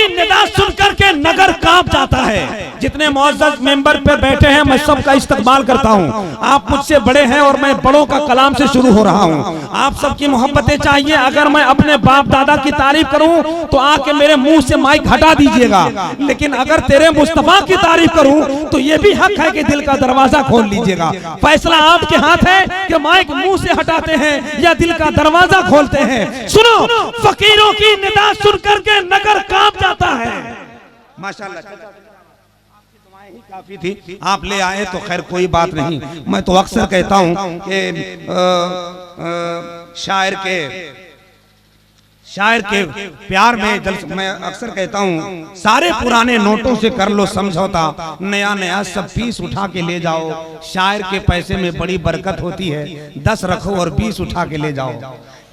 निदा सुनकर के नगर कांप जाता है। जितने मौजूद मेंबर पे बैठे हैं मैं सबका इस्तकबाल करता हूँ। आप मुझसे बड़े हैं और मैं बड़ों का कलाम से शुरू हो रहा हूँ। आप सबकी मोहब्बतें चाहिए। अगर मैं अपने बाप दादा की तारीफ करूँ तो आके मेरे मुंह से माइक हटा दीजिएगा, लेकिन अगर तेरे मुस्तफा की तारीफ करूँ तो ये भी हक है कि दिल का दरवाजा खोल लीजिएगा। फैसला आपके हाथ है कि माइक मुंह से हटाते हैं या दिल का दरवाजा खोलते हैं। सुनो, फकीरों की निदा सुनकर के नगर कांप जाता है। माशाअल्लाह, काफी थी, आप ले आए तो खैर कोई बात नहीं। मैं तो अक्सर कहता हूं कि शायर के प्यार में मैं अक्सर कहता हूँ सारे पुराने नोटों से कर लो समझौता, नया नया सब पीस उठा के ले जाओ। शायर के पैसे में बड़ी बरकत होती है, 10 रखो और 20 उठा के ले जाओ।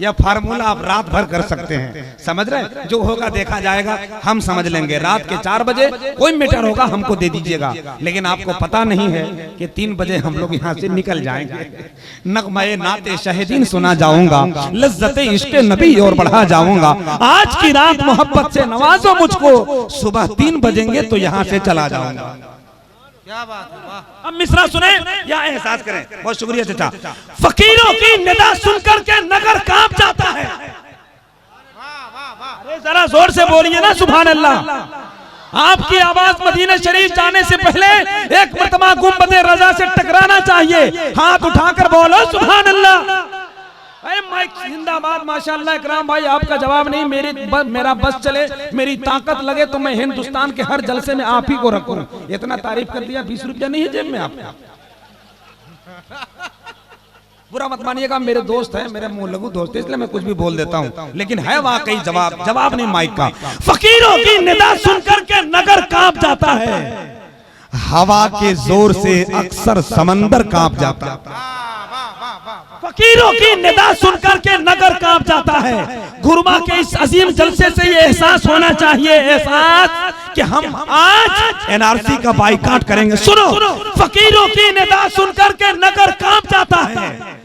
यह फार्मूला आप रात भर कर सकते हैं, समझ रहे? जो होगा देखा जाएगा, हम समझ लेंगे। रात के 4 बजे कोई मैटर होगा हमको दे दीजिएगा, लेकिन आपको पता नहीं है कि 3 बजे हम लोग यहाँ से निकल जाएंगे। नगमे नाते शहीदीन सुना जाऊंगा, लज्जते इश्क़े नबी और बढ़ा जाऊंगा। आज की रात मोहब्बत से नवाजो मुझको, सुबह 3 बजेंगे तो यहाँ से चला जाऊंगा। क्या बात है, वाह। अब मिसरा सुने या एहसास करें। बहुत शुक्रिया चाचा। फकीरों की निदा सुनकर के नगर कांप जाता है। अरे जरा जोर से बोलिए ना सुभान अल्लाह। आपकी आवाज मदीना शरीफ जाने से पहले एक मरतबा गुंबदे रजा से टकराना चाहिए। हाथ उठाकर बोलो सुभान अल्लाह। अरे माइक जिंदाबाद, माशाअल्लाह। इकराम भाई आपका जवाब नहीं, मेरा बस चले, मेरी ताकत लगे तो मैं हिंदुस्तान के हर जलसे में आप ही को रखूं। इतना तारीफ कर दिया, 20 रुपया नहीं है जेब में आप। बुरा मत मानिएगा, मेरे दोस्त हैं, मेरे मुंह लगू दोस्त, इसलिए मैं कुछ भी बोल देता हूं, लेकिन है वाकई जवाब नहीं माइक का। फकीरों की निदा सुनकर के नगर कांप जाता है। हवा के जोर से अक्सर समंदर कांप जाता है। फकीरों की निदा सुनकर के नगर कांप जाता है। गुरमा के इस अजीम जलसे से ये एहसास होना चाहिए, एहसास कि हम आज एनआरसी का बाइकाट करेंगे। सुनो, फकीरों की निदा सुनकर के नगर कांप जाता है।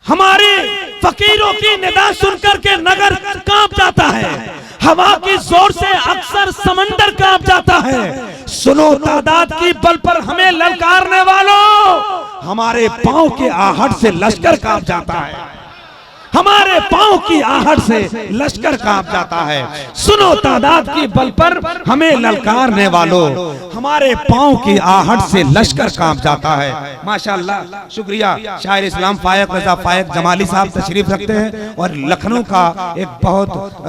हमारे फकीरों की निदा सुनकर के नगर कांप जाता है। हवा की जोर से अक्सर समंदर कांप जाता है। सुनो, तादाद की बल पर हमें ललकारने वालों, हमारे पांव के आहट से लश्कर कांप जाता है। हमारे पांव की आहट से लश्कर कांप जाता है। सुनो, तादाद की बल पर हमें ललकारने वालों, हमारे पांव की आहट से लश्कर कांप जाता है। माशाअल्लाह, शुक्रिया। शायर इस्लाम फायक रजा फायक जमाली साहब तशरीफ रखते हैं और लखनऊ का एक बहुत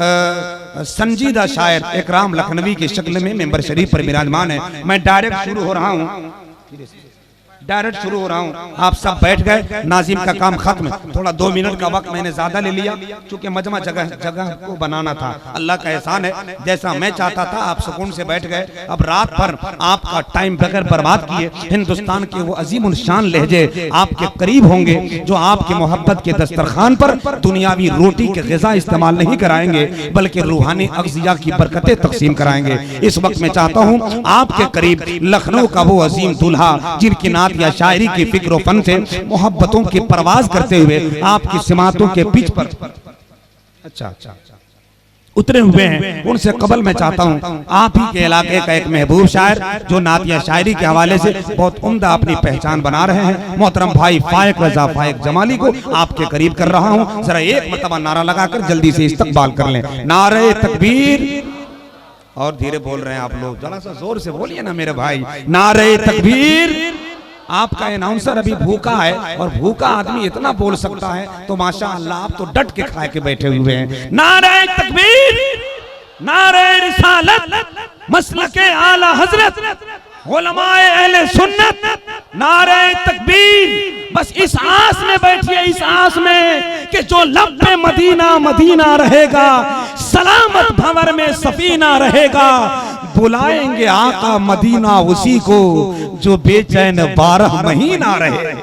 संजीदा शायर इकराम लखनवी की शक्ल में मेंबर शरीफ पर विराजमान है। मैं डायरेक्ट शुरू हो रहा हूँ। आप सब बैठ गए, नाजिम का काम खत्म। थोड़ा 2 मिनट का वक्त मैंने ज्यादा ले लिया क्योंकि मजमा जगह को बनाना था। अल्लाह का एहसान है, जैसा मैं चाहता था आप सुकून से बैठ गए। अब रात भर आपका टाइम बगैर बर्बाद किए हिंदुस्तान के वो अजीमुल शान लहजे आपके करीब होंगे जो आपकी मोहब्बत के दस्तरखान पर दुनियावी रोटी के ग़िज़ा इस्तेमाल नहीं कराएंगे बल्कि रूहानी अग़ज़िया की बरकतें तक़सीम कराएंगे। इस वक्त मैं चाहता हूँ आपके करीब लखनऊ का वो अजीम दूल्हा जिनकी नात या शायरी की फिक्र फन से मोहब्बतों की परवाज करते हुए आपकी सिमातों के पिच पर अच्छा उतरे हुए हैं, उनसे कबल मैं चाहता हूं आप ही के इलाके का एक महबूब शायर जो नात या शायरी के हवाले से बहुत उम्दा अपनी पहचान बना रहे हैं, मोहतरम भाई फायक रजा फायक जमाली को आपके करीब कर रहा हूं। जरा एक मरतबा नारा लगाकर जल्दी से इस्तकबाल कर लें। नारे तकबीर। और धीरे बोल रहे हैं आप लोग, जरा सा जोर से बोलिए ना मेरे भाई। नारे तकबीर। आपका अनाउंसर अभी भूखा है और भूखा आदमी इतना बोल सकता है तो माशाअल्लाह आप तो डट के खा के बैठे हुए हैं। नारे तकबीर, नारे रिसालत, मसलके आला हजरत, उलमाए अहले सुन्नत, नारे तकबीर। बस इस आस में बैठिए, इस आस में कि जो लब पे मदीना मदीना रहेगा, सलामत भंवर में सफीना रहेगा। बुलाएंगे आका मदीना उसी को जो बेचैन 12 महीना रहे।